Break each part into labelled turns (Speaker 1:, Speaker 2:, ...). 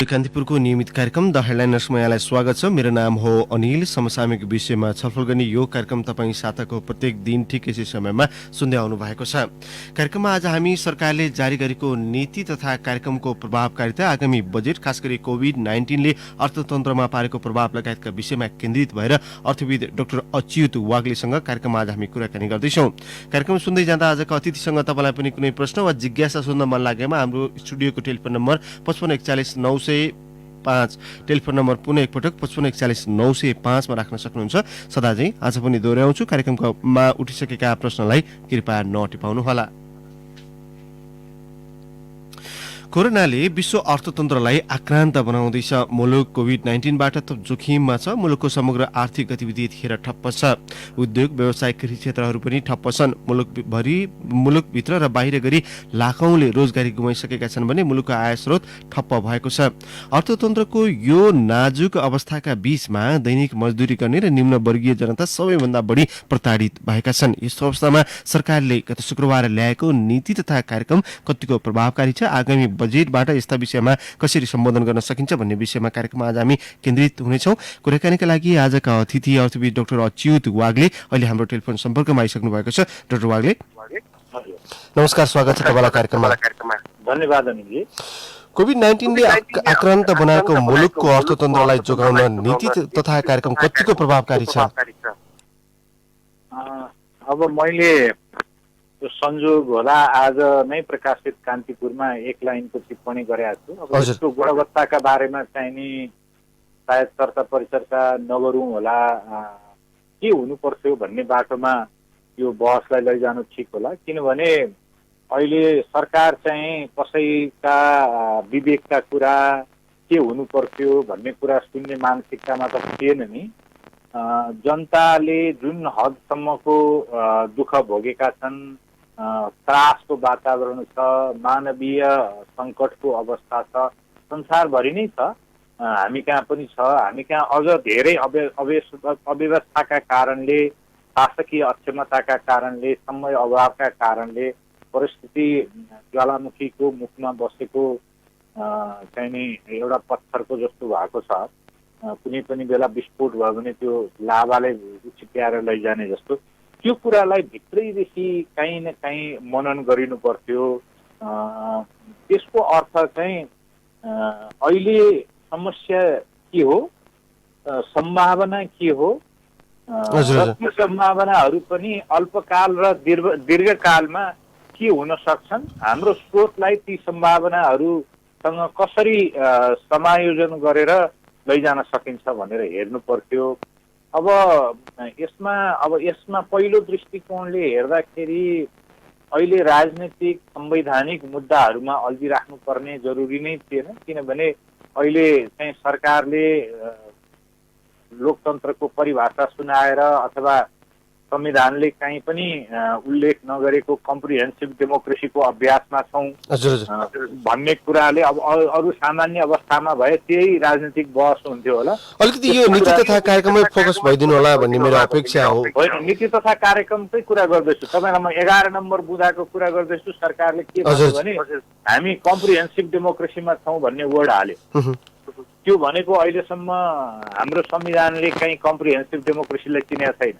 Speaker 1: कान्तिपुरको नियमित कार्यक्रम द हेडलाइनर्समा यहाँलाई स्वागत छ। मेरो नाम हो अनिल। समसामयिक विषयमा छलफल गर्ने यो कार्यक्रम तपाईँ साताको प्रत्येक दिन ठिक यसै समयमा सुन्दै आउनु भएको छ। कार्यक्रममा आज हामी सरकारले जारी गरेको नीति तथा कार्यक्रमको प्रभावकारिता, आगामी बजेट, खास गरी कोभिड-19ले अर्थतन्त्रमा पारेको प्रभाव लगायतका विषयमा केन्द्रित भएर अर्थविद डाक्टर अच्युत वाग्लेसँग कार्यक्रममा आज हामी कुराकानी गर्दैछौँ। कार्यक्रम सुन्दै जाँदा आजका अतिथिसँग तपाईँलाई पनि कुनै प्रश्न वा जिज्ञासा सोध्न मन लागेमा हाम्रो स्टुडियोको टेलिफोन नम्बर 55414905, टेलिफोन नम्बर पुनः एकपटक 55414905 मा राख्न सक्नुहुन्छ। सदा चाहिँ आज पनि दोहोऱ्याउँछु, कार्यक्रममा उठिसकेका प्रश्नलाई कृपया नटिपाउनुहोला। कोरोनाले विश्व अर्थतन्त्रलाई आक्रान्त बनाउँदैछ। मुलुक कोभिड-19बाट त जोखिममा छ। मुलुकको समग्र आर्थिक गतिविधि यतिखेर ठप्प छ। उद्योग, व्यवसाय, कृषि क्षेत्रहरू पनि ठप्प छन्। मुलुकभित्र र बाहिर गरी लाखौंले रोजगारी गुमाइसकेका छन् भने मुलुकको आय स्रोत ठप्प भएको छ। अर्थतन्त्रको यो नाजुक अवस्थाका बीचमा दैनिक मजदुरी गर्ने र निम्न वर्गीय जनता सबैभन्दा बढी प्रताडित भएका छन्। यस्तो अवस्थामा सरकारले गत शुक्रबार ल्याएको नीति तथा कार्यक्रम कतिको प्रभावकारी छ, आगामी बजेटबाट यस्ता विषयमा कसरी सम्बोधन गर्न सकिन्छ भन्ने विषयमा कार्यक्रममा आज हामी केन्द्रित हुनेछौँ। कुराकानीका लागि आजका अतिथि अर्थविद डाक्टर अच्युत वाग्ले अहिले हाम्रो टेलिफोन सम्पर्कमा आइसक्नु भएको छ। डाक्टर वाग्ले, नमस्कार, स्वागत छ तपाईँलाई कार्यक्रममा।
Speaker 2: धन्यवाद अनिलजी।
Speaker 1: कोभिड-19ले आक्रान्त बनाएको मुलुकको अर्थतन्त्रलाई जोगाउन नीति तथा कार्यक्रम कतिको प्रभावकारी छ?
Speaker 2: अब मैले संजोग होला आज नै प्रकाशित कान्तिपुरमा एक लाइनको टिप्पणी गरेको छु। अब यसको गुणवत्ताका बारेमा चाहिँ नि सायद चर्चा परिचर्चा नगरौँ होला, के हुनु पर्थ्यो भन्ने बाटोमा यो बहसलाई लैजानु ठिक होला। किनभने अहिले सरकार चाहिँ कसैका विवेकका कुरा, के हुनु पर्थ्यो भन्ने कुरा सुन्ने मानसिकतामा त थिएन नि। जनताले जुन हदसम्मको दुःख भोगेका छन्, त्रासको वातावरण छ, मानवीय सङ्कटको अवस्था छ, संसारभरि नै छ, हामी कहाँ पनि छ। हामी कहाँ अझ धेरै अव्यवस्थाका कारणले, शासकीय अक्षमताका कारणले, समय अभावका कारणले परिस्थिति ज्वालामुखीको मुखमा बसेको चाहिँ नि एउटा पत्थरको जस्तो भएको छ। कुनै पनि बेला विस्फोट भयो भने त्यो लाभाले उछिट्याएर लैजाने जस्तो। त्यो कुरालाई भित्रैदेखि काहीँ न काहीँ मनन गरिनु पर्थ्यो। त्यसको अर्थ चाहिँ अहिले समस्या के हो, सम्भावना के हो, ती सम्भावनाहरू पनि अल्पकाल र दीर्घकालमा के हुन सक्छन्, हाम्रो स्रोतलाई ती सम्भावनाहरूसँग कसरी समायोजन गरेर लैजान सकिन्छ भनेर हेर्नु पर्थ्यो। अब यसमा पहिलो दृष्टिकोणले हेर्दाखेरि अहिले राजनीतिक संवैधानिक मुद्दाहरूमा अल्झिराख्नु पर्ने जरुरी नै थिएन। किनभने अहिले चाहिँ सरकारले लोकतन्त्रको परिभाषा सुनाएर अथवा संविधानले कहीँ पनि उल्लेख नगरेको कम्प्रिहेन्सिभ डेमोक्रेसीको अभ्यासमा छौँ भन्ने कुराले अब अरू सामान्य अवस्थामा भए त्यही राजनीतिक बहस हुन्थ्यो होला।
Speaker 1: अलिकति यो नीति तथा कार्यक्रममै फोकस भइदिनु होला भन्ने मेरो अपेक्षा हो।
Speaker 2: होइन, नीति तथा कार्यक्रमकै कुरा गर्दैछु। तपाईँलाई म 11 नम्बर बुँदाको कुरा गर्दैछु। सरकारले के भन्यो भने हामी कम्प्रिहेन्सिभ डेमोक्रेसीमा छौँ भन्ने वर्ड हाल्यो। त्यो भनेको अहिलेसम्म हाम्रो संविधानले कहीँ कम्प्रिहेन्सिभ डेमोक्रेसीलाई चिनेको छैन।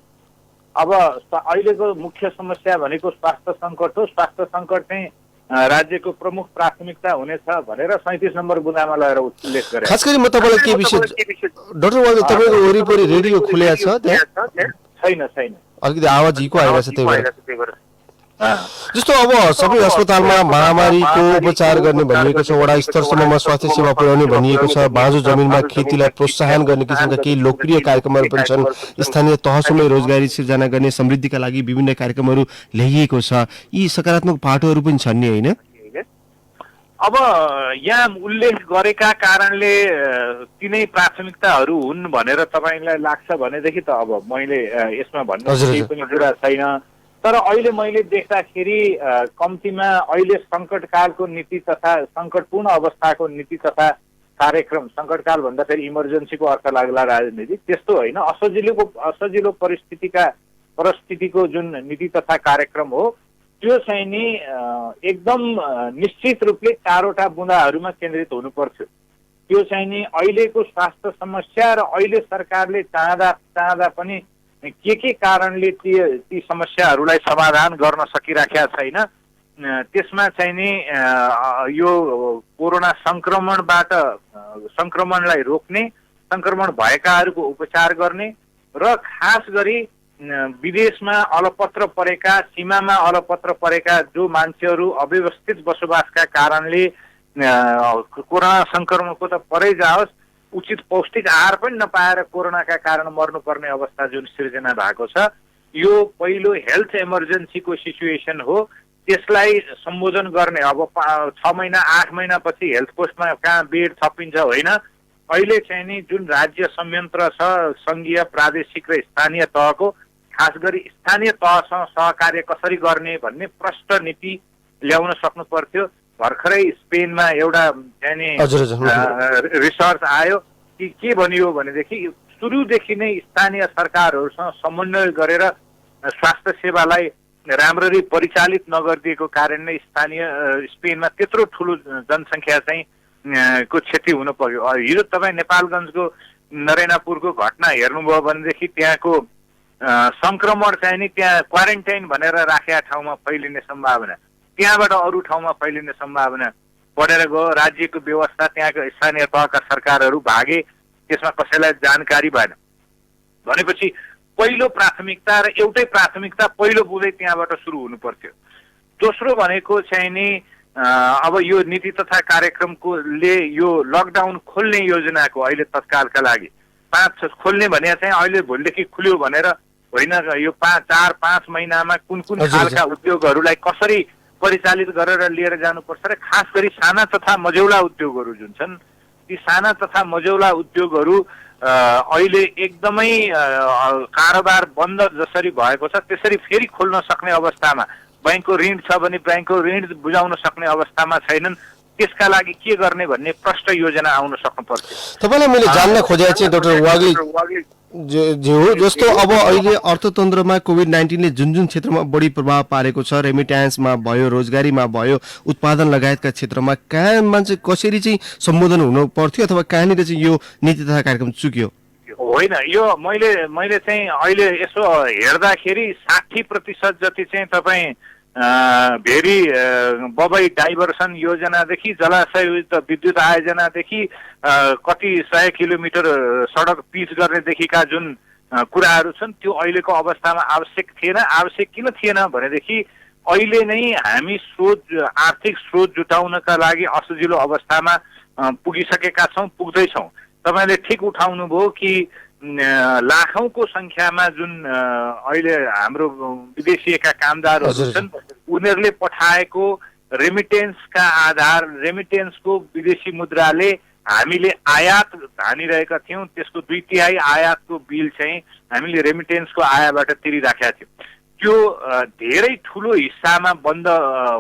Speaker 2: अब अहिलेको मुख्य समस्या भनेको स्वास्थ्य सङ्कट हो। स्वास्थ्य सङ्कट चाहिँ राज्यको प्रमुख प्राथमिकता हुनेछ भनेर 37 नम्बर बुँदामा लगेर उल्लेख गरे।
Speaker 1: खास गरी म तपाईँलाई के विषय डाक्टर वाग्ले, तपाईँको वरिपरि रेडियो खुलेको छ त्यहाँ?
Speaker 2: छैन,
Speaker 1: अलिकति आवाज हिको आइरहेछ। त्यही भएर जस्तो अब सबै अस्पतालमा महामारीको उपचार गर्ने भनिएको छ, वडा स्तरसम्ममा स्वास्थ्य सेवा पुर्याउने भनिएको छ, बाँझो जमिनमा खेतीलाई प्रोत्साहन गर्ने किसिमका केही लोकप्रिय कार्यक्रमहरू पनि छन्, स्थानीय तहसम्मै रोजगारी सिर्जना गर्ने समृद्धिका लागि विभिन्न कार्यक्रमहरू ल्याइएको छ। यी सकारात्मक पाटोहरू पनि छन् नि, होइन?
Speaker 2: अब यहाँ उल्लेख गरेका कारणले तिनै प्राथमिकताहरू हुन् भनेर तपाईँलाई लाग्छ भनेदेखि त अब मैले यसमा भन्नु केही पनि कुरा छैन। तर अहिले मैले देख्दाखेरि कम्तीमा अहिले सङ्कटकालको नीति तथा सङ्कटपूर्ण अवस्थाको नीति तथा कार्यक्रम, सङ्कटकाल भन्दाखेरि इमर्जेन्सीको अर्थ लाग्ला राजनीतिक, त्यस्तो होइन, असजिलो परिस्थितिको जुन नीति तथा कार्यक्रम हो त्यो चाहिँ नि एकदम निश्चित रूपले 4वटा बुँदाहरूमा केन्द्रित हुनु पर्थ्यो। त्यो चाहिँ नि अहिलेको स्वास्थ्य समस्या र अहिले सरकारले चाहँदा पनि के कारणले ती समस्याहरूलाई समाधान गर्न सकिराखेका छैन। त्यसमा चाहिँ नि यो कोरोना संक्रमणलाई रोक्ने, संक्रमण भएकाहरूको उपचार गर्ने र खास गरी विदेशमा अलपत्र परेका, सीमामा अलपत्र परेका जो मान्छेहरू अव्यवस्थित बसोबासका कारणले कोरोना संक्रमणको त परै जाओस्, उचित पौष्टिक आहार पनि नपाएर कोरोनाका कारण मर्नुपर्ने अवस्था जुन सिर्जना भएको छ, यो पहिलो हेल्थ इमर्जेन्सीको सिचुएसन हो। त्यसलाई सम्बोधन गर्ने अब 6 महिना 8 महिनापछि हेल्थ पोस्टमा कहाँ बेड थपिन्छ होइन। अहिले चाहिँ नि जुन राज्य संयन्त्र छ, सङ्घीय, प्रादेशिक र स्थानीय तहको, खास गरी स्थानीय तहसँग सहकार्य कसरी गर्ने भन्ने प्रष्ट नीति ल्याउन सक्नु पर्थ्यो। भर्खरै स्पेनमा एउटा चाहिँ नि रिसर्च आयो कि के भनियो भनेदेखि सुरुदेखि नै स्थानीय सरकारहरूसँग समन्वय गरेर स्वास्थ्य सेवालाई राम्ररी परिचालित नगरिदिएको कारण नै स्पेनमा त्यत्रो ठुलो जनसङ्ख्या चाहिँ को क्षति हुन पर्यो। हिजो तपाईँ नेपालगञ्जको नरेनापुरको घटना हेर्नुभयो भनेदेखि त्यहाँको संक्रमण चाहिँ नि त्यहाँ क्वारेन्टाइन भनेर राखेका ठाउँमा फैलिने सम्भावना, त्यहाँबाट अरू ठाउँमा फैलिने सम्भावना बढेर गयो। राज्यको व्यवस्था, त्यहाँको स्थानीय तहका सरकारहरू भागे, त्यसमा कसैलाई जानकारी भएन भनेपछि पहिलो प्राथमिकता र एउटै प्राथमिकता पहिलो बुँदै त्यहाँबाट सुरु हुनु पर्थ्यो। दोस्रो भनेको चाहिँ नि अब यो नीति तथा कार्यक्रमकोले यो लकडाउन खोल्ने योजनाको अहिले तत्कालका लागि 5 खोल्ने भने चाहिँ अहिले भोलिदेखि खुल्यो भनेर होइन, यो 4-5 महिनामा कुन खालका उद्योगहरूलाई कसरी परिचालित गरेर लिएर जानुपर्छ र खास गरी साना तथा मझौला उद्योगहरू जुन छन्, ती साना तथा मझौला उद्योगहरू अहिले एकदमै कारोबार बन्द जसरी भएको छ त्यसरी फेरि खोल्न सक्ने अवस्थामा, बैंकको ऋण छ भने बैंकको ऋण बुझाउन सक्ने अवस्थामा छैनन्। त्यसका लागि के गर्ने भन्ने प्रष्ट योजना आउन सक्नु पर्छ।
Speaker 1: तपाईलाई मैले जान्न खोजेको चाहिँ डाक्टर वाग्ले हो, जस्तो अब अहिले अर्थतन्त्रमा कोभिड-19ले जुन क्षेत्रमा बढी प्रभाव पारेको छ, रेमिट्यान्समा भयो, रोजगारीमा भयो, उत्पादन लगायतका क्षेत्रमा कहाँ मान्छे कसरी चाहिँ सम्बोधन हुनु पर्थ्यो अथवा कहाँनिर चाहिँ यो नीति तथा कार्यक्रम चुक्यो?
Speaker 2: होइन, यो मैले चाहिँ अहिले यसो हेर्दाखेरि 60% जति चाहिँ तपाईँ भेरी बबई डाइभर्सन योजनादेखि जलाशययुक्त विद्युत आयोजनादेखि कति 100 किलोमिटर सडक पिच गर्नेदेखिका जुन कुराहरू छन् त्यो अहिलेको अवस्थामा आवश्यक थिएन। आवश्यक किन थिएन भनेदेखि अहिले नै हामी आर्थिक स्रोत जुटाउनका लागि असजिलो अवस्थामा पुगिसकेका छौँ, पुग्दैछौँ। तपाईँले ठिक उठाउनुभयो कि लाखौंको संख्यामा जुन अहिले हाम्रो विदेशीका कामदारहरू छन् उनीहरूले पठाएको रेमिटेन्सका आधार, रेमिटेन्सको विदेशी मुद्राले हामीले आयात हानिरहेका थियौँ, त्यसको 2/3 आयातको बिल चाहिँ हामीले रेमिटेन्सको आयबाट तिरिराखेका थियौँ। त्यो धेरै ठुलो हिस्सामा बन्द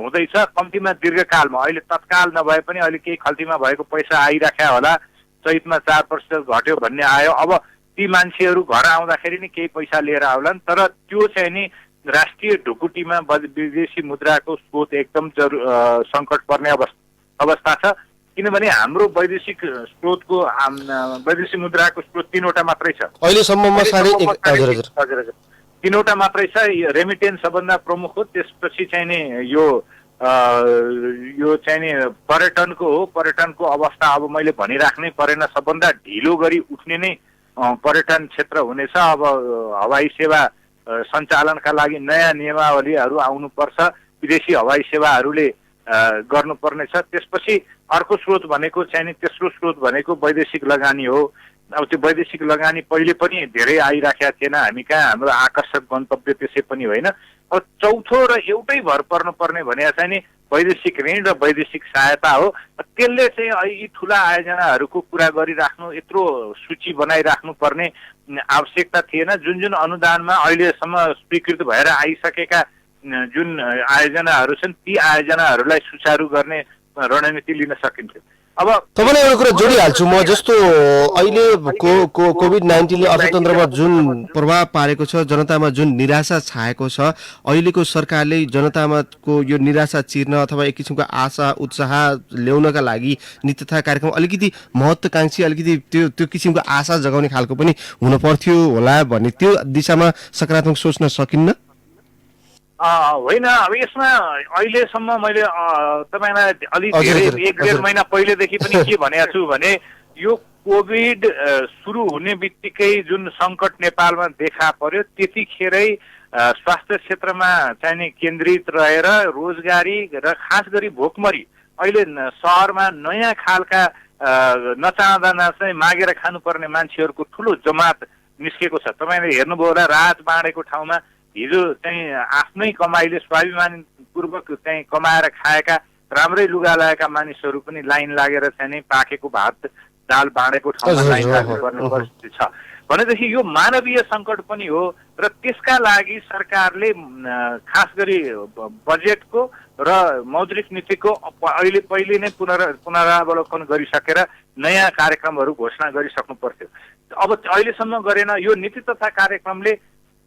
Speaker 2: हुँदैछ, कम्तीमा दीर्घकालमा। अहिले तत्काल नभए पनि अहिले केही खल्तीमा भएको पैसा आइराख्या होला, चैतमा 4% घट्यो भन्ने आयो। अब ती मान्छेहरू घर आउँदाखेरि नि केही पैसा लिएर आउलान्, तर त्यो चाहिँ नि राष्ट्रिय ढुकुटीमा विदेशी मुद्राको स्रोत एकदम सङ्कट पर्ने अवस्था छ। किनभने हाम्रो वैदेशिक मुद्राको स्रोत 3वटा मात्रै छ
Speaker 1: अहिलेसम्ममा।
Speaker 2: 3वटा मात्रै छ। रेमिटेन्स सबभन्दा प्रमुख हो, त्यसपछि चाहिँ नि यो चाहिँ नि पर्यटनको हो। पर्यटनको अवस्था अब मैले भनिराख्नै परेन, सबभन्दा ढिलो गरी उठ्ने नै पर्यटन क्षेत्र हुनेछ। अब हवाई सेवा सञ्चालनका लागि नयाँ नियमावलीहरू आउनुपर्छ, विदेशी हवाई सेवाहरूले गर्नुपर्नेछ। त्यसपछि अर्को स्रोत भनेको चाहिँ नि तेस्रो स्रोत भनेको वैदेशिक लगानी हो। अब त्यो वैदेशिक लगानी पहिले पनि धेरै आइराखेका थिएन हामी कहाँ, हाम्रो आकर्षक गन्तव्य त्यसै पनि होइन। अब चौथो र एउटै भर पर्नुपर्ने भने चाहिँ नि वैदेशिक ऋण र वैदेशिक सहायता हो। त्यसले चाहिँ यी ठुला आयोजनाहरूको कुरा गरिराख्नु, यत्रो सूची बनाइराख्नु पर्ने आवश्यकता थिएन। जुन अनुदानमा अहिलेसम्म स्वीकृत भएर आइसकेका जुन आयोजनाहरू छन् ती आयोजनाहरूलाई सुचारू गर्ने रणनीति लिन सकिन्थ्यो। अब
Speaker 3: तपाईँलाई एउटा कुरा जोडिहाल्छु म, जस्तो अहिले कोभिड-19ले अर्थतन्त्रमा जुन
Speaker 1: प्रभाव पारेको छ, जनतामा जुन निराशा छाएको छ, अहिलेको सरकारले जनतामाको यो निराशा चिर्न अथवा एक किसिमको आशा उत्साह ल्याउनका लागि नीति तथा कार्यक्रम अलिकति महत्त्वकांक्षी, अलिकति त्यो किसिमको आशा जगाउने खालको पनि हुन पर्थ्यो होला भन्ने, त्यो दिशामा सकारात्मक सोच्न सकिन्न?
Speaker 2: होइन, अब यसमा अहिलेसम्म मैले तपाईँलाई अलि धेरै 1-1.5 महिना पहिलेदेखि पनि के भनेको छु भने यो कोभिड सुरु हुने बित्तिकै जुन सङ्कट नेपालमा देखा पर्यो त्यतिखेरै स्वास्थ्य क्षेत्रमा चाहिने केन्द्रित रहेर रोजगारी र खास गरी भोकमरी अहिले सहरमा नयाँ खालका नचाहँदा चाहिँ मागेर खानुपर्ने मान्छेहरूको ठुलो जमात निस्केको छ। तपाईँले हेर्नुभयो होला, राहत बाँडेको ठाउँमा हिजो चाहिँ आफ्नै कमाइले स्वाभिमानपूर्वक चाहिँ कमाएर खाएका राम्रै लुगा लगाएका मानिसहरू पनि लाइन लागेर चाहिँ नि पाकेको भात दाल बाँडेको ठाउँमा लाइन लाग्नुपर्ने परिस्थिति छ भनेदेखि यो मानवीय सङ्कट पनि हो र त्यसका लागि सरकारले खास गरी बजेटको र मौद्रिक नीतिको पहिले नै पुनरावलोकन गरिसकेर नयाँ कार्यक्रमहरू घोषणा गरिसक्नु पर्थ्यो। अब अहिलेसम्म गरेन। यो नीति तथा कार्यक्रमले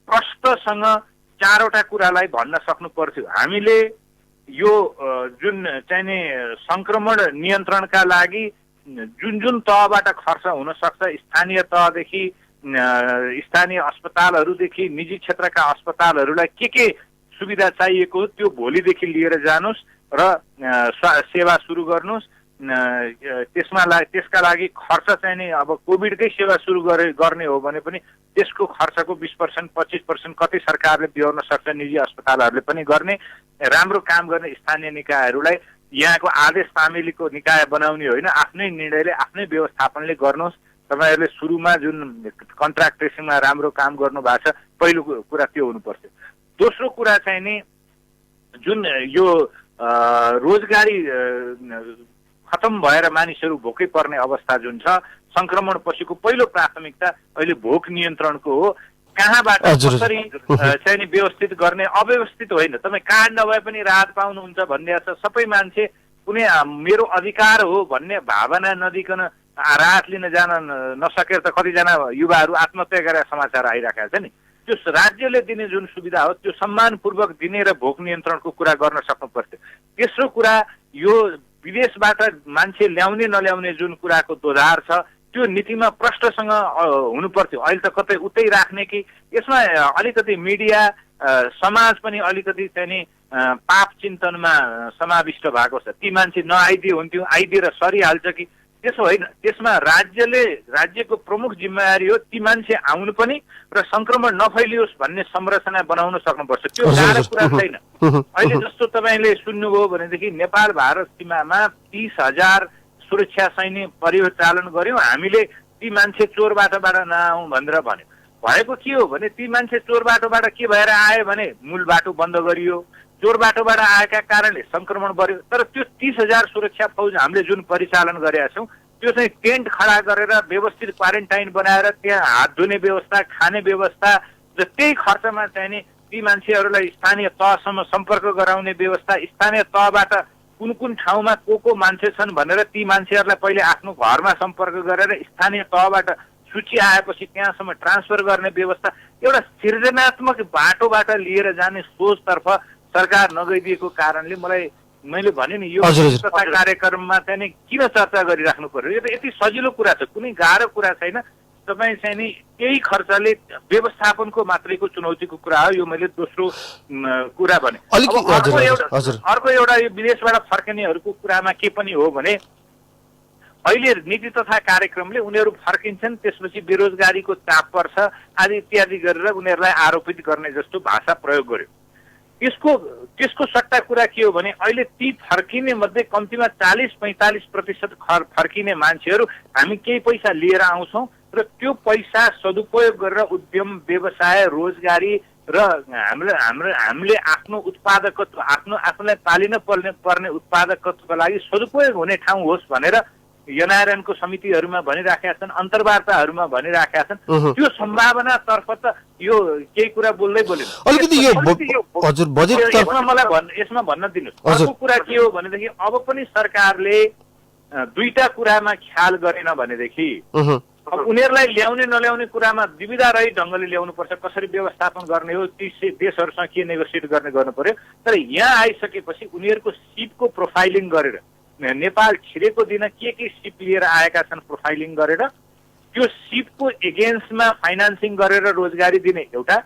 Speaker 2: प्रष्टसँग 4वटा कुरालाई भन्न सक्नु पर्थ्यो। हामीले यो जुन चाहिने सङ्क्रमण नियन्त्रणका लागि जुन तहबाट खर्च हुन सक्छ, स्थानीय तहदेखि स्थानीय अस्पतालहरूदेखि निजी क्षेत्रका अस्पतालहरूलाई के सुविधा चाहिएको त्यो भोलिदेखि लिएर जानुस् र सेवा सुरु गर्नुस्। त्यसका लागि खर्च चाहिँ नि अब कोभिडकै सेवा सुरु गर्ने हो भने पनि त्यसको खर्चको 20% 25% कति सरकारले बिहोर्न सक्छ, निजी अस्पतालहरूले पनि गर्ने। राम्रो काम गर्ने स्थानीय निकायहरूलाई यहाँको आदेश तामेलीको निकाय बनाउने होइन, आफ्नै निर्णयले आफ्नै व्यवस्थापनले गर्नुहोस्। तपाईँहरूले सुरुमा जुन कन्ट्राक्ट ट्रेसिङमा राम्रो काम गर्नु भएको छ, पहिलो कुरा त्यो हुनुपर्छ। दोस्रो कुरा चाहिँ नि जुन यो रोजगारी खतम भएर मानिसहरू भोकै पर्ने अवस्था जुन छ, सङ्क्रमण पछिको पहिलो प्राथमिकता अहिले भोक नियन्त्रणको हो। कहाँबाट कसरी चाहिँ नि व्यवस्थित गर्ने, अव्यवस्थित होइन। तपाईँ कार्ड नभए पनि राहत पाउनुहुन्छ भन्ने छ। सबै मान्छे कुनै मेरो अधिकार हो भन्ने भावना नदिकन राहत लिन जान नसकेर त कतिजना युवाहरू आत्महत्या गरेर समाचार आइरहेका छ नि। त्यो राज्यले दिने जुन सुविधा हो त्यो सम्मानपूर्वक दिने र भोक नियन्त्रणको कुरा गर्न सक्नु पर्थ्यो। तेस्रो कुरा, यो विदेशबाट मान्छे ल्याउने नल्याउने जुन कुराको दोधार छ त्यो नीतिमा प्रष्टसँग हुनु पर्थ्यो। अहिले त कतै उतै राख्ने कि यसमा अलिकति मिडिया समाज पनि अलिकति चाहिँ नि पाप चिन्तनमा समाविष्ट भएको छ। ती मान्छे नआइदिए हुन्थ्यो, आइदिएर सरिहाल्छ कि त्यसो होइन। त्यसमा राज्यको प्रमुख जिम्मेवारी हो ती मान्छे आउनु पनि र सङ्क्रमण नफैलियोस् भन्ने संरचना बनाउन सक्नुपर्छ। त्यो गाह्रो कुरा छैन। अहिले जस्तो तपाईँले सुन्नुभयो भनेदेखि नेपाल भारत सीमामा 30,000 सुरक्षा सैन्य परिचालन गर्यौँ हामीले। ती मान्छे चोर बाटोबाट नआउँ भनेर भन्यो। भएको के हो भने ती मान्छे चोर बाटोबाट के भएर आयो भने मूल बाटो बन्द गरियो, चोर बाटोबाट आएका कारणले सङ्क्रमण बढ्यो। तर त्यो 30,000 सुरक्षा फौज हामीले जुन परिचालन गरेका छौँ त्यो चाहिँ टेन्ट खडा गरेर व्यवस्थित क्वारेन्टाइन बनाएर त्यहाँ हात धुने व्यवस्था, खाने व्यवस्था र त्यही खर्चमा चाहिँ नि ती मान्छेहरूलाई स्थानीय तहसम्म सम्पर्क गराउने व्यवस्था, स्थानीय तहबाट कुन ठाउँमा को मान्छे छन् भनेर ती मान्छेहरूलाई पहिले आफ्नो घरमा सम्पर्क गरेर स्थानीय तहबाट सूची आएपछि त्यहाँसम्म ट्रान्सफर गर्ने व्यवस्था, एउटा सृजनात्मक बाटोबाट लिएर जाने सोचतर्फ सरकार नगइदिएको कारणले मैले भने नि यो तथा कार्यक्रममा चाहिँ नि किन चर्चा गरिराख्नु पर्यो। यो त यति सजिलो कुरा छ, कुनै गाह्रो कुरा छैन। तपाईँ चाहिँ नि त्यही खर्चले व्यवस्थापनको मात्रैको चुनौतीको कुरा हो। यो मैले दोस्रो कुरा भने। अर्को एउटा यो विदेशबाट फर्किनेहरूको कुरामा के पनि हो भने अहिले नीति तथा कार्यक्रमले उनीहरू फर्किन्छन्, त्यसपछि बेरोजगारीको चाप पर्छ आदि इत्यादि गरेर उनीहरूलाई आरोपित गर्ने जस्तो भाषा प्रयोग गर्यो। त्यसको सट्टा कुरा के हो भने अहिले ती फर्किने मध्ये कम्तीमा 40-45% फर्किने मान्छेहरू हामी केही पैसा लिएर आउँछौँ र त्यो पैसा सदुपयोग गरेर उद्यम, व्यवसाय, रोजगारी र हामीले आफ्नो उत्पादकत्व, आफूलाई पालिन पर्ने उत्पादकत्वको लागि सदुपयोग हुने ठाउँ होस् भनेर एनआरएनको समितिहरूमा भनिराखेका छन्, अन्तर्वार्ताहरूमा भनिराखेका छन्। त्यो सम्भावनातर्फ त यो केही कुरा बोल्दै बोलेन। यसमा भन्न दिनुहोस्। अर्को कुरा के हो भनेदेखि अब पनि सरकारले दुईटा कुरामा ख्याल गरेन भनेदेखि अब उनीहरूलाई ल्याउने नल्याउने कुरामा दुविधारहित ढङ्गले ल्याउनुपर्छ, कसरी व्यवस्थापन गर्ने हो, ती देशहरूसँग के नेगोसिएट गर्नु पर्यो। तर यहाँ आइसकेपछि उनीहरूको सिपको प्रोफाइलिङ गरेर, नेपाल छिरेको दिन के सिप लिएर आएका छन् प्रोफाइलिङ गरेर त्यो सिपको एगेन्स्टमा फाइनान्सिङ गरेर रोजगारी दिने एउटा।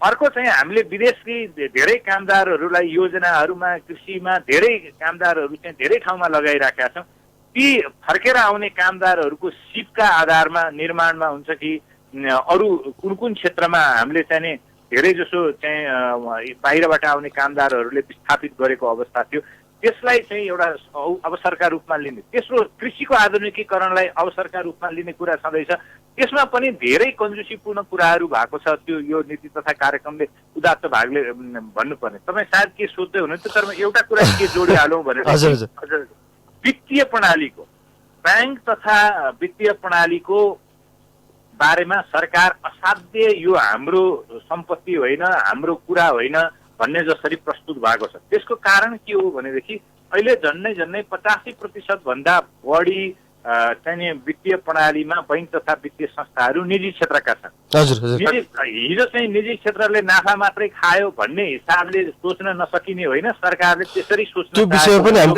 Speaker 2: अर्को चाहिँ हामीले विदेशी धेरै कामदारहरूलाई योजनाहरूमा, कृषिमा धेरै कामदारहरू चाहिँ धेरै ठाउँमा लगाइराखेका छौँ। ती फर्केर आउने कामदारहरूको सिपका आधारमा निर्माणमा हुन्छ कि अरू कुन कुन क्षेत्रमा हामीले चाहिँ धेरै जसो चाहिँ बाहिरबाट आउने कामदारहरूले विस्थापित गरेको अवस्था थियो, त्यसलाई चाहिँ एउटा अवसरका रूपमा लिने, तेस्रो कृषिको आधुनिकीकरणलाई अवसरका रूपमा लिने कुरा छँदैछ। त्यसमा पनि धेरै कन्जुसीपूर्ण कुराहरू भएको छ। त्यो यो नीति तथा कार्यक्रमले उदात्त भागले भन्नुपर्ने। तपाईँ सायद के सोध्दै हुनुहुन्छ, तर एउटा कुरा के जोडिहालौँ भने वित्तीय प्रणालीको, ब्याङ्क तथा वित्तीय प्रणालीको बारेमा सरकार असाध्य यो हाम्रो सम्पत्ति होइन, हाम्रो कुरा होइन भन्ने जसरी प्रस्तुत भएको छ। त्यसको कारण के हो भनेदेखि अहिले झन्नै 85% भन्दा बढी चाहिँ वित्तीय प्रणालीमा बैंक तथा वित्तीय संस्थाहरू निजी क्षेत्रका छन्। हिजो चाहिँ निजी क्षेत्रले नाफा मात्रै खायो भन्ने हिसाबले सोच्न नसकिने होइन, सरकारले त्यसरी सोच्न
Speaker 3: त्यो विषय पनि हामी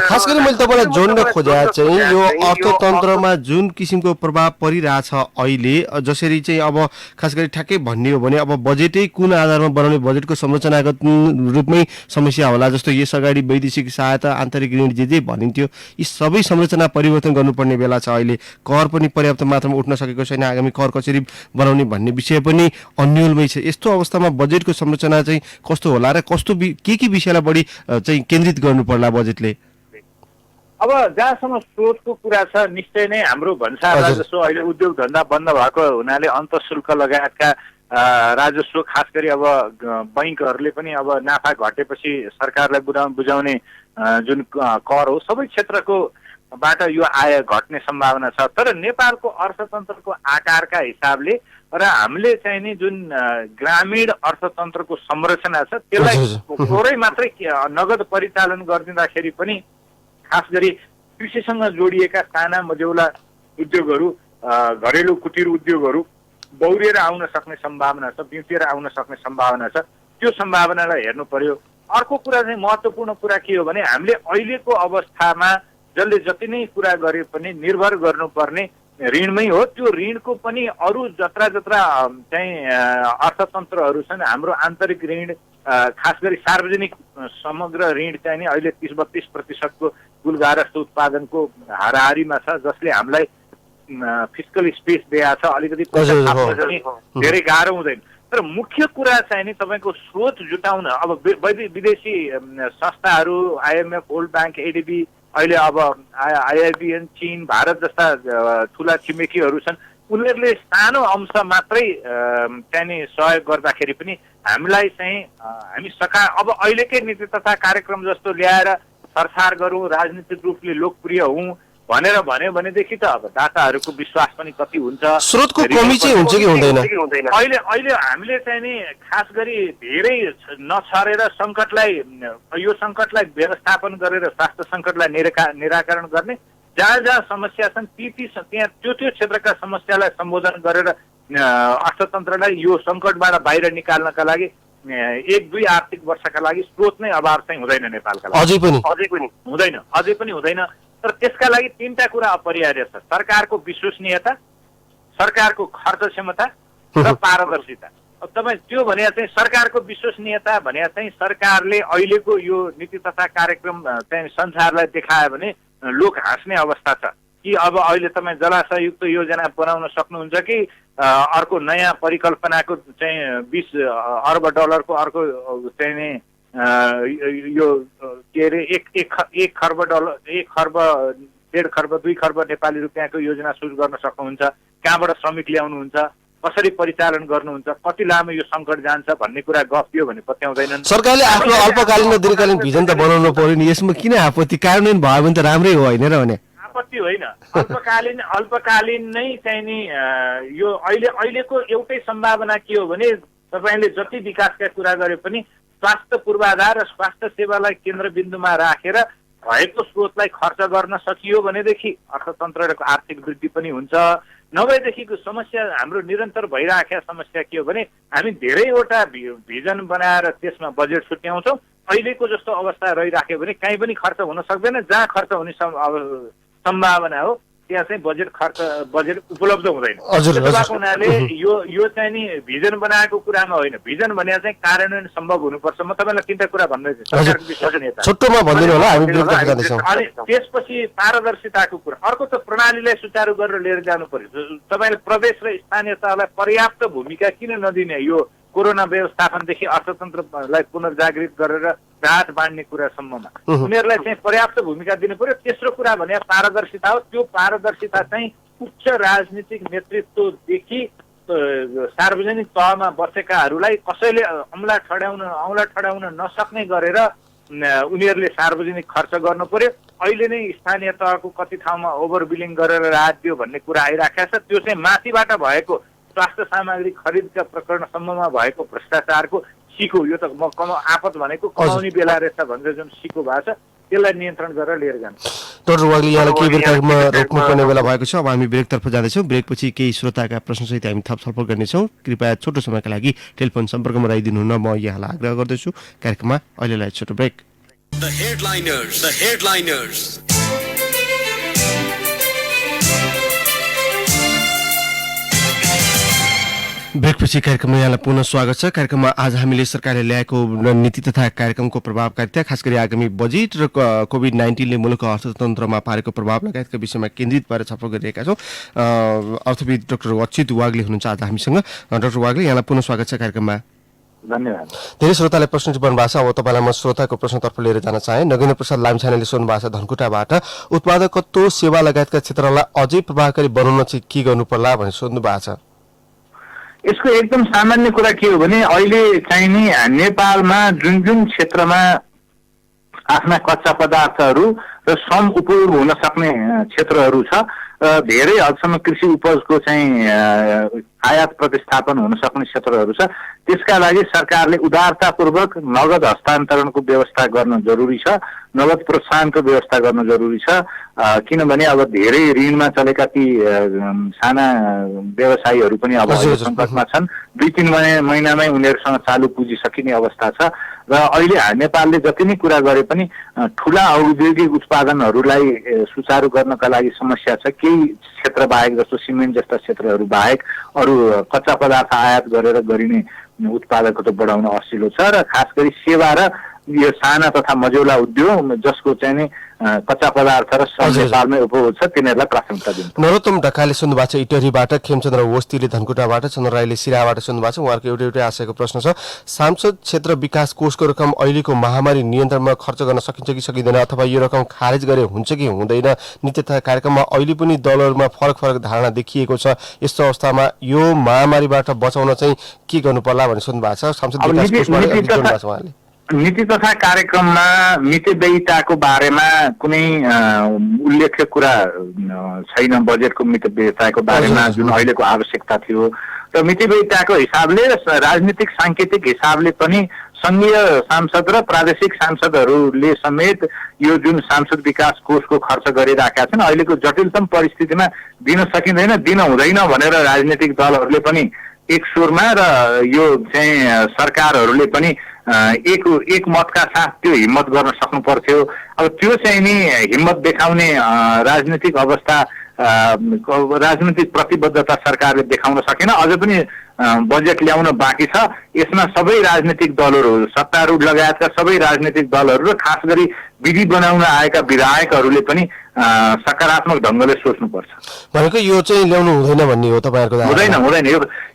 Speaker 3: खास गरी मैले तपाईँलाई जोड्न खोजे चाहिँ यो अर्थतन्त्रमा जुन किसिमको प्रभाव परिरहेछ अहिले, जसरी चाहिँ अब खास गरी ठ्याक्कै भन्ने हो भने अब बजेटै कुन आधारमा बनाउने, बजेटको संरचनागत रूपमै समस्या होला। जस्तो यस अगाडि वैदेशिक सहायता, आन्तरिक ऋण जे भनिन्थ्यो, यी सबै संरचना परिवर्तन गर्नुपर्ने बेला छ। अहिले कर पनि पर्याप्त मात्रामा उठ्न सकेको छैन, आगामी कर कसरी बनाउने भन्ने विषय पनि अन्यलमै छ। यस्तो अवस्थामा बजेटको संरचना चाहिँ कस्तो होला र कस्तो के विषयलाई बढी चाहिँ केन्द्रित गर्नु पर्ला बजेटले?
Speaker 2: अब जहाँसम्म स्रोतको कुरा छ, निश्चय नै हाम्रो भन्सारलाई जस्तो अहिले उद्योग धन्दा बन्द भएको हुनाले अन्तःशुल्क लगायतका राजस्व, खास गरी अब बैङ्कहरूले पनि अब नाफा घटेपछि सरकारलाई बुझाउने जुन कर हो, सबै क्षेत्रको बाट यो आय घट्ने सम्भावना छ। तर नेपालको अर्थतन्त्रको आकारका हिसाबले र हामीले चाहिँ नि जुन ग्रामीण अर्थतन्त्रको संरचना छ त्यसलाई थोरै मात्रै नगद परिचालन गरिदिँदाखेरि पनि खास गरी कृषिसँग जोडिएका साना मझौला उद्योगहरू, घरेलु कुटीर उद्योगहरू बौरिएर आउन सक्ने सम्भावना छ, बिउतिएर आउन सक्ने सम्भावना छ। त्यो सम्भावनालाई हेर्नु पर्यो। अर्को कुरा चाहिँ महत्त्वपूर्ण कुरा के हो भने हामीले अहिलेको अवस्थामा जसले जति नै कुरा गरे पनि निर्भर गर्नुपर्ने ऋणमै हो। त्यो ऋणको पनि अरू जत्रा चाहिँ अर्थतन्त्रहरू छन्। हाम्रो आन्तरिक ऋण, खास गरी सार्वजनिक समग्र ऋण चाहिँ नि अहिले 30-32% कुल गारस्थ उत्पादनको हाराहारीमा छ, जसले हामीलाई फिस्कल स्पेस दिएको छ। अलिकति धेरै गाह्रो हुँदैन। तर मुख्य कुरा चाहिँ नि तपाईँको स्रोत जुटाउन, अब विदेशी संस्थाहरू, IMF, वर्ल्ड ब्याङ्क, ADB, अहिले अब IIBN, चीन, भारत जस्ता ठुला छिमेकीहरू छन्। उनीहरूले सानो अंश मात्रै चाहिँ नि सहयोग गर्दाखेरि पनि हामीलाई चाहिँ हामी अब अहिलेकै नीति तथा कार्यक्रम जस्तो ल्याएर सरसार गरौँ, राजनीतिक रूपले लोकप्रिय हौँ भनेर भन्यो भनेदेखि त अब दाताहरूको विश्वास पनि कति हुन्छ।
Speaker 3: स्रोतको कमी चाहिँ हुन्छ कि हुँदैन?
Speaker 2: अहिले हामीले चाहिँ नि खास गरी धेरै नछरेर यो सङ्कटलाई व्यवस्थापन गरेर स्वास्थ्य सङ्कटलाई निराकरण गर्ने, जहाँ समस्या छन् त्यहाँ त्यो क्षेत्रका समस्यालाई सम्बोधन गरेर अर्थतन्त्रलाई यो सङ्कटबाट बाहिर निकाल्नका लागि 1-2 आर्थिक वर्षका लागि स्रोत नै अभाव चाहिँ हुँदैन नेपालका लागि, अझै पनि हुँदैन। तर त्यसका लागि 3टा कुरा अपरिहार्य छ: सरकारको विश्वसनीयता, सरकारको खर्च क्षमता र पारदर्शिता। अब तपाईँ त्यो भने चाहिँ सरकारको विश्वसनीयता भने चाहिँ सरकारले अहिलेको यो नीति तथा कार्यक्रम चाहिँ संसारलाई देखायो भने लोक हाँस्ने अवस्था छ कि अब अहिले तपाईँ जलाशययुक्त योजना बनाउन सक्नुहुन्छ कि अर्को नयाँ परिकल्पनाको चाहिँ $20 अर्ब अर्को चाहिँ नि यो के अरे 1 खर्ब $1 खर्ब 1.5 खर्ब 2 खर्ब नेपाली रुपियाँको योजना सुरु गर्न सक्नुहुन्छ। कहाँबाट श्रमिक ल्याउनुहुन्छ, कसरी परिचालन गर्नुहुन्छ, कति लामो यो सङ्कट जान्छ भन्ने कुरा गफ दियो भने पत्याउँदैनन्।
Speaker 3: सरकारले आफ्नो अल्पकालीन र दीर्घकालीन भिजन त बनाउनु पर्यो नि, यसमा किन आपत्ति? कार्यान्वयन भयो भने त राम्रै हो होइन र भने?
Speaker 2: आपत्ति होइन, अल्पकालीन नै चाहिँ नि यो अहिलेको एउटै सम्भावना के हो भने तपाईँले जति विकासका कुरा गरे पनि स्वास्थ्य पूर्वाधार र स्वास्थ्य सेवालाई केन्द्रबिन्दुमा राखेर भएको स्रोतलाई खर्च गर्न सकियो भनेदेखि अर्थतन्त्रको आर्थिक वृद्धि पनि हुन्छ। नभएदेखिको समस्या हाम्रो निरन्तर भइराखेका समस्या के हो भने हामी धेरैवटा भिजन बनाएर त्यसमा बजेट छुट्याउँछौँ। अहिलेको जस्तो अवस्था रहिराख्यो भने कहीँ पनि खर्च हुन सक्दैन। जहाँ खर्च हुने सम्भावना हो त्यहाँ चाहिँ बजेट उपलब्ध हुँदैन। त्यसो भएको हुनाले यो चाहिँ नि भिजन बनाएको कुरामा होइन, भिजन भने चाहिँ कार्यान्वयन सम्भव हुनुपर्छ। म तपाईँलाई तीनटा कुरा भन्दै थिएँ, सरकारको विश्वसनीयता,
Speaker 3: छोटोमा भनिदिनु होला, हामी
Speaker 2: अनि त्यसपछि पारदर्शिताको कुरा। अर्को त प्रणालीलाई सुचारू गरेर लिएर जानु पर्यो। तपाईँले प्रदेश र स्थानीय तहलाई पर्याप्त भूमिका किन नदिने? यो कोरोना व्यवस्थापनदेखि अर्थतन्त्रलाई पुनर्जागृत गरेर राहत बाँड्ने कुरासम्ममा उनीहरूलाई चाहिँ पर्याप्त भूमिका दिनु पर्यो। तेस्रो कुरा भने पारदर्शिता हो। त्यो पारदर्शिता चाहिँ उच्च राजनीतिक नेतृत्वदेखि सार्वजनिक तहमा बसेकाहरूलाई कसैले औँला ठड्याउन नसक्ने गरेर उनीहरूले सार्वजनिक खर्च गर्नु पर्यो। अहिले नै स्थानीय तहको कति ठाउँमा ओभरबिलिङ गरेर राहत दियो भन्ने कुरा आइराखेको छ। त्यो चाहिँ माथिबाट भएको स्वास्थ्य सामग्री खरिदका प्रकरणसम्ममा भएको भ्रष्टाचारको सिको, यो त आपत भनेको कमाउने बेला रहेछ भनेर जुन सिको भएको छ त्यसलाई नियन्त्रण गरेर लिएर जान्छ।
Speaker 3: डाक्टर वाग्ले, यहाँलाई केही बेरकामा रोक्नुपर्ने बेला भएको छ। अब हामी ब्रेकतर्फ जाँदैछौँ। ब्रेकपछि केही श्रोताका प्रश्नसहित हामी थप छलफल गर्नेछौँ। कृपया छोटो समयका लागि टेलिफोन सम्पर्कमा रहिदिनु हुन म यहाँलाई आग्रह गर्दछु। कार्यक्रममा अहिलेलाई छोटो ब्रेक।
Speaker 4: The headliners.
Speaker 3: ब्रेकपछि कार्यक्रममा यहाँलाई पुनः स्वागत छ। कार्यक्रममा आज हामीले सरकारले ल्याएको नीति तथा कार्यक्रमको प्रभावकारिता, खास गरी आगामी बजेट र कोभिड-19ले मुलुकको अर्थतन्त्रमा पारेको प्रभाव लगायतका विषयमा केन्द्रित भएर छलफल गरिरहेका छौँ। अर्थविद डाक्टर अच्युत वाग्ले हुनुहुन्छ आज हामीसँग। डाक्टर वाग्ले, यहाँलाई पुनः स्वागत छ कार्यक्रममा।
Speaker 2: धन्यवाद।
Speaker 3: धेरै श्रोताले प्रश्न टिप्नु भएको छ। अब तपाईँलाई म श्रोताको प्रश्नतर्फ लिएर जान चाहेँ। नगेन्द्र प्रसाद लामिछानेले सोध्नु भएको छ धनकुटाबाट, उत्पादकत्व, सेवा लगायतका क्षेत्रलाई अझै प्रभावकारी बनाउन चाहिँ के गर्नु पर्ला भनेर सोध्नु भएको छ।
Speaker 2: यसको एकदम सामान्य कुरा के हो भने अहिले चाहिँ नि नेपालमा जुन क्षेत्रमा आफ्ना कच्चा पदार्थहरू र श्रम उपयोग हुन सक्ने क्षेत्रहरू छ, धेरै हदसम्म कृषि उपजको चाहिँ आयात प्रतिस्थापन हुन सक्ने क्षेत्रहरू छ, त्यसका लागि सरकारले उदारतापूर्वक नगद हस्तान्तरणको व्यवस्था गर्न जरुरी छ, नगद प्रोत्साहनको व्यवस्था गर्न जरुरी छ। किनभने अब धेरै ऋणमा चलेका ती साना व्यवसायीहरू पनि अब सङ्कटमा छन्। 2-3 महिनामै उनीहरूसँग चालु पुँजी सकिने अवस्था छ। र अहिले नेपालले जति नै कुरा गरे पनि ठुला औद्योगिक उत्पादनहरूलाई सुचारू गर्नका लागि समस्या छ। केही क्षेत्र बाहेक, जस्तो सिमेन्ट जस्ता क्षेत्रहरू बाहेक अरू कच्चा पदार्थ आयात गरेर गरिने उत्पादकत्व बढाउन असिलो छ। र खास गरी सेवा र यो साना तथा मझौला उद्योग जसको चाहिँ नि कच्चा पदार्थ र श्रम नेपालमै उपभोग छ, तिनीहरूलाई प्राथमिकता दिन्छ।
Speaker 3: नरोत्तम ढकालले सुन्नु भएको छ इटहरीबाट, खेमचन्द्र ओस्तीले धनकुटाबाट, चन्द्र राईले सिराबाट सुन्नु भएको छ। उहाँहरूको एउटै आशयको प्रश्न छ। सांसद क्षेत्र विकास कोषको रकम अहिलेको महामारी नियन्त्रणमा खर्च गर्न सकिन्छ कि सकिँदैन, अथवा यो रकम खारेज गरे हुन्छ कि हुँदैन? नीति तथा कार्यक्रममा अहिले पनि दलहरूमा फरक धारणा देखिएको छ। यस्तो अवस्थामा यो महामारीबाट बचाउन चाहिँ के गर्नु पर्ला भनेर सोध्नु भएको छ। सांसद विकास कोषबाट जोड्नु भएको छ उहाँले।
Speaker 2: नीति तथा कार्यक्रममा मितव्ययिताको बारेमा कुनै उल्लेख्य कुरा छैन। बजेटको मितव्ययिताको बारेमा जुन अहिलेको आवश्यकता थियो, र मितव्ययिताको हिसाबले राजनीतिक साङ्केतिक हिसाबले पनि संघीय सांसद र प्रादेशिक सांसदहरूले समेत यो जुन सांसद विकास कोषको खर्च गरिराखेका छन्, अहिलेको जटिलतम परिस्थितिमा दिन सकिँदैन, दिन हुँदैन भनेर राजनीतिक दलहरूले पनि एक स्वरमा र यो चाहिँ सरकारहरूले पनि एक मतका साथ त्यो हिम्मत गर्न सक्नु पर्थ्यो। अब त्यो चाहिँ नि हिम्मत देखाउने राजनीतिक अवस्था, राजनीतिक प्रतिबद्धता सरकारले देखाउन सकेन। अझ पनि बजेट ल्याउन बाँकी छ। यसमा सबै राजनीतिक दलहरू, सत्तारूढ लगायतका सबै राजनीतिक दलहरू र खास गरी विधि बनाउन आएका विधायकहरूले पनि सकारात्मक ढङ्गले सोच्नुपर्छ।
Speaker 3: भनेको यो चाहिँ ल्याउनु हुँदैन भन्ने हो तपाईँहरूको?
Speaker 2: हुँदैन,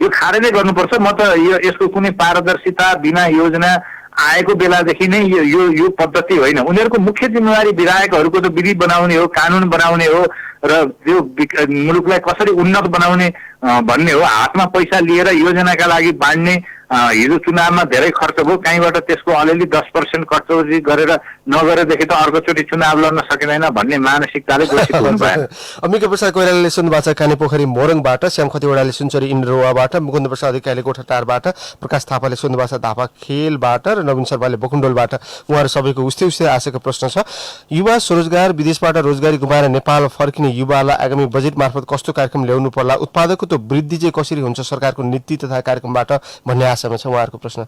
Speaker 2: यो खारेजै गर्नुपर्छ। म त यसको कुनै पारदर्शिता बिना योजना आएको बेलादेखि नै यो पद्धति होइन। उनीहरूको मुख्य जिम्मेवारी विधायकहरूको त विधि बनाउने हो, कानुन बनाउने हो र यो मुलुकलाई कसरी उन्नत बनाउने भन्ने हो। हातमा पैसा लिएर योजनाका लागि बाँड्ने हिजो चुनावमा धेरै खर्च भयो, कहीँबाट त्यसको अलिअलि 10% खर्च गरेर नगरेदेखि त अर्कोचोटि चुनाव लड्न सकिँदैन भन्ने मानसिकताले दोषित हुनुभयो।
Speaker 3: अम्बिका प्रसाद कोइरालाले सुन्नुभएको छ कानेपोखरी मोरङबाट, श्याम खतिवडाले सुनचरी इन्द्रवाबाट, मुकुन्द प्रसाद अधिकारीले गोठाटारबाट, प्रकाश थापाले सुन्नुभएको छ धापा खेलबाट र नवीन शर्माले बकुण्डोलबाट। उहाँहरू सबैको उस्तै उस्तै आशयको प्रश्न छ। युवा स्वरोजगार विदेशबाट रोजगारी गुमाएर नेपाल फर्किने युवालाई आगामी बजेट मार्फत कस्तो कार्यक्रम ल्याउनु पर्ला, उत्पादकत्व वृद्धि चाहिँ कसरी हुन्छ सरकारको नीति तथा कार्यक्रमबाट भन्ने आशामा छ उहाँहरूको प्रश्न।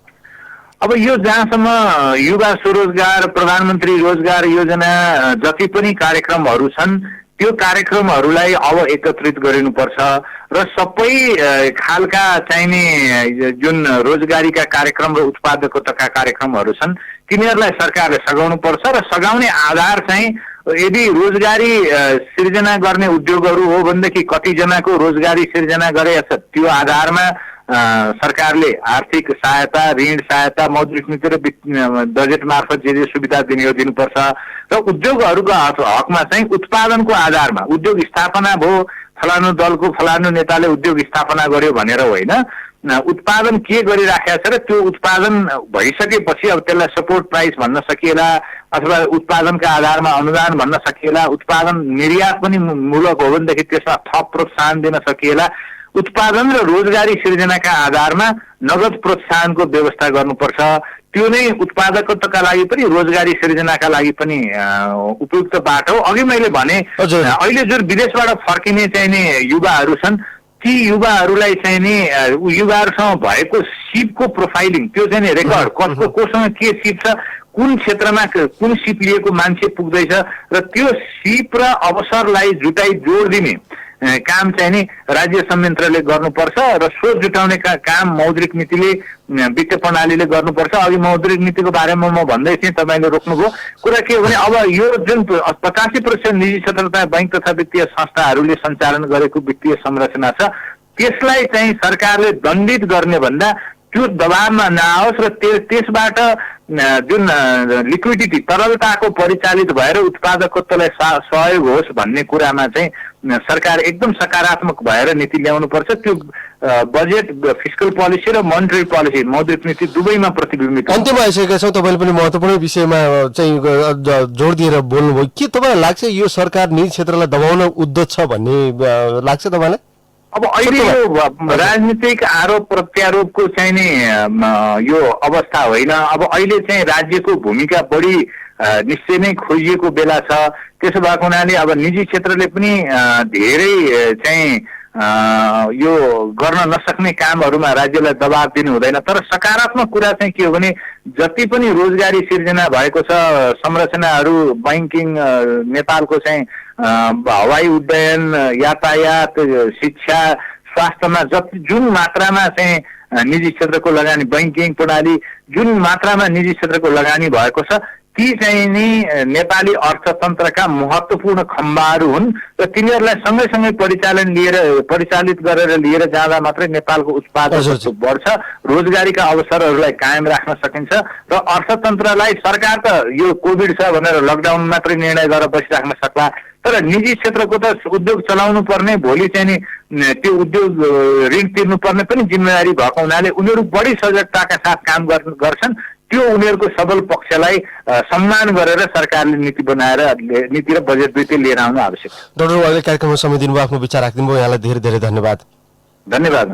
Speaker 2: अब यो जहाँसम्म युवा स्वरोजगार, प्रधानमन्त्री रोजगार योजना जति पनि कार्यक्रमहरू छन् त्यो कार्यक्रमहरूलाई अब एकत्रित गरिनुपर्छ र सबै खालका चाहिने जुन रोजगारीका कार्यक्रम र उत्पादकताका कार्यक्रमहरू छन् तिनीहरूलाई सरकारले सघाउनुपर्छ र सघाउने आधार चाहिँ यदि रोजगारी सिर्जना गर्ने उद्योगहरू हो भनेदेखि कतिजनाको रोजगारी सिर्जना गरेछ त्यो आधारमा सरकारले आर्थिक सहायता, ऋण सहायता, मौद्रिक नीति र बजेट मार्फत जे सुविधा दिने हो दिनुपर्छ र उद्योगहरूको हकमा चाहिँ उत्पादनको आधारमा उद्योग स्थापना भयो, फलानु दलको फलानु नेताले उद्योग स्थापना गर्यो भनेर होइन, उत्पादन के गरिराखेको छ र त्यो उत्पादन भइसकेपछि अब त्यसलाई सपोर्ट प्राइस भन्न सकिएला अथवा उत्पादनका आधारमा अनुदान भन्न सकिएला, उत्पादन निर्यात पनि मूलक हो भनेदेखि त्यसमा थप प्रोत्साहन दिन सकिएला, उत्पादन र रोजगारी सिर्जनाका आधारमा नगद प्रोत्साहनको व्यवस्था गर्नुपर्छ। त्यो नै उत्पादकताका लागि पनि रोजगारी सिर्जनाका लागि पनि उपयुक्त बाटो हो। अघि मैले भने अहिले जुन विदेशबाट फर्किने चाहिने युवाहरू छन् ती युवाहरूलाई चाहिँ नि युवाहरूसँग भएको सिपको प्रोफाइलिङ त्यो चाहिँ नि रेकर्ड कसको कोसँग के सिप छ, कुन क्षेत्रमा कुन सिप लिएको मान्छे पुग्दैछ र त्यो सिप र अवसरलाई जुटाइ जोड दिने काम चाहिँ नि राज्य संयन्त्रले गर्नुपर्छ र स्रोत जुटाउने काम मौद्रिक नीतिले वित्त प्रणालीले गर्नुपर्छ। अघि मौद्रिक नीतिको बारेमा म भन्दै थिएँ, तपाईँले रोक्नुभयो। कुरा के हो भने अब यो जुन 85% निजी क्षेत्र तथा बैंक तथा वित्तीय संस्थाहरूले सञ्चालन गरेको वित्तीय संरचना छ त्यसलाई चाहिँ सरकारले दण्डित गर्ने भन्दा त्यो दबावमा नआओस् र त्यसबाट जुन लिक्विडिटी तरलताको परिचालित भएर उत्पादकत्वलाई सहयोग होस् भन्ने कुरामा चाहिँ सरकार एकदम सकारात्मक भएर नीति ल्याउनुपर्छ। त्यो बजेट, फिस्कल पोलिसी र मोनेटरी पोलिसी, मौद्रिक नीति दुवैमा प्रतिबिम्बित।
Speaker 3: अन्त्यमा आइसकेका छौँ, तपाईँले पनि महत्त्वपूर्ण विषयमा चाहिँ जोड दिएर बोल्नुभयो। के तपाईँलाई लाग्छ यो सरकार निजी क्षेत्रलाई दबाउन उद्धत छ भन्ने लाग्छ तपाईँलाई?
Speaker 2: अब अहिले यो राजनीतिक आरोप प्रत्यारोपको चाहिँ नि यो अवस्था होइन। अब अहिले चाहिँ राज्यको भूमिका बढी निश्चय नै खोजिएको बेला छ। त्यसो भएको हुनाले अब निजी क्षेत्रले पनि धेरै चाहिँ यो गर्न नसक्ने कामहरूमा राज्यलाई दबाब दिनु हुँदैन। तर सकारात्मक कुरा चाहिँ के हो भने जति पनि रोजगारी सिर्जना भएको छ संरचनाहरू, बैंकिङ, नेपालको चाहिँ हवाई उड्डयन, यातायात, शिक्षा, स्वास्थ्यमा जुन मात्रामा चाहिँ निजी क्षेत्रको लगानी, बैंकिङ प्रणाली जुन मात्रामा निजी क्षेत्रको लगानी भएको छ ती चाहिँ नि नेपाली अर्थतन्त्रका महत्त्वपूर्ण खम्बाहरू हुन् र तिनीहरूलाई सँगै परिचालित गरेर लिएर जाँदा मात्रै नेपालको उत्पादन बढ्छ, रोजगारीका अवसरहरूलाई कायम राख्न सकिन्छ र अर्थतन्त्रलाई सरकार त यो कोभिड छ भनेर लकडाउन मात्रै निर्णय गरेर बसिराख्न सक्ला, तर निजी क्षेत्रको त उद्योग चलाउनु पर्ने, भोलि चाहिँ नि त्यो उद्योग ऋण तिर्नु पर्ने पनि जिम्मेवारी भएको हुनाले उनीहरू बढी सजगताका साथ काम गर्छन्। त्यो उनीहरूको सबल पक्षलाई सम्मान गरेर सरकारले नीति बनाएर नीति र बजेट दुईटै लिएर आउनु आवश्यक छ।
Speaker 3: डाक्टर वाग्ले कार्यक्रममा समय दिनुभयो, आफ्नो विचार राखिदिनु भयो, यहाँलाई धेरै धेरै धन्यवाद।
Speaker 2: धन्यवाद।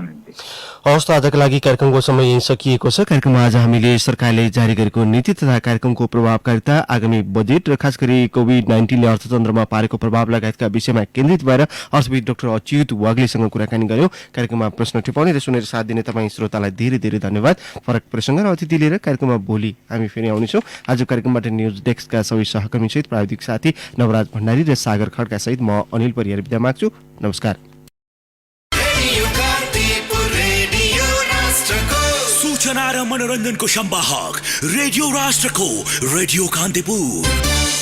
Speaker 3: हवस् त आजका लागि कार्यक्रमको समय यही सकिएको छ। कार्यक्रममा आज हामीले सरकारले जारी गरेको नीति तथा कार्यक्रमको प्रभावकारिता, आगामी बजेट र खास गरी कोभिड-19ले अर्थतन्त्रमा पारेको प्रभाव लगायतका विषयमा केन्द्रित भएर अर्थविद डाक्टर अच्युत वाग्लेसँग कुराकानी गर्यौं। कार्यक्रममा प्रश्न टिप्पणी र सुनेर साथ दिने तपाईँ श्रोतालाई धेरै धेरै धन्यवाद। फरक प्रसंग र अतिथि लिएर कार्यक्रममा भोलि हामी फेरि आउनेछौँ। आज कार्यक्रमबाट न्यूज डेस्कका सबै सहकर्मी सहित प्राविधिक साथी नवराज भण्डारी र सागर खड्का सहित म अनिल परियार बिदा माग्छु। नमस्कार।
Speaker 4: सूचना र मनोरञ्जनको संवाहक रेडियो राष्ट्रको रेडियो कान्तिपुर।